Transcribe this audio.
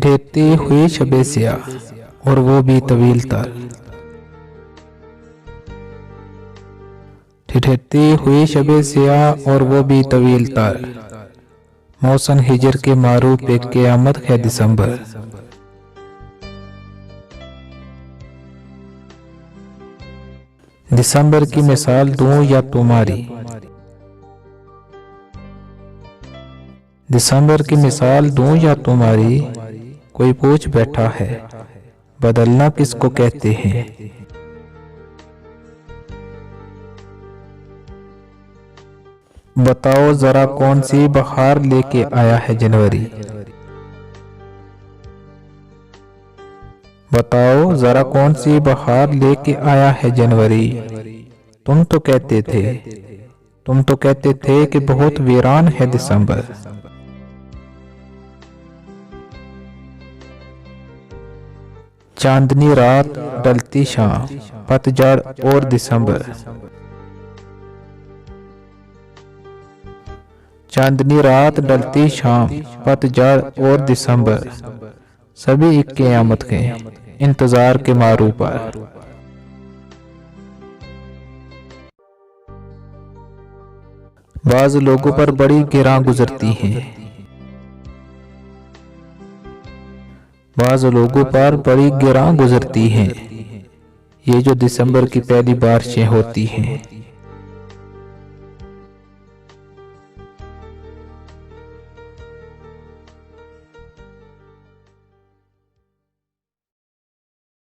ठिठुरती हुई शबे स्याह और वो भी तवील तर। ठिठुरती हुई शबे स्याह और वो भी तवील तर। मौसम हिजर के मारूफ एक क़यामत है दिसंबर। दिसंबर की मिसाल दूं या तुम्हारी। दिसंबर की मिसाल दूं या तुम्हारी, कोई पूछ बैठा है बदलना किसको कहते हैं। बताओ जरा कौन सी बहार लेके आया है जनवरी। बताओ जरा कौन सी बहार लेके आया है जनवरी। तुम तो कहते थे कि बहुत वीरान है दिसंबर। चांदनी रात ढलती शाम, पतझड़ और दिसंबर। चांदनी रात ढलती शाम, पतझड़ और दिसंबर, सभी एक क़यामत के इंतजार के मारू पर। बाज़ लोगों पर बड़ी गिरां गुजरती हैं। बाज़ लोगों पर बड़ी गिरां गुजरती हैं, ये जो दिसंबर की पहली बारिशें होती हैं।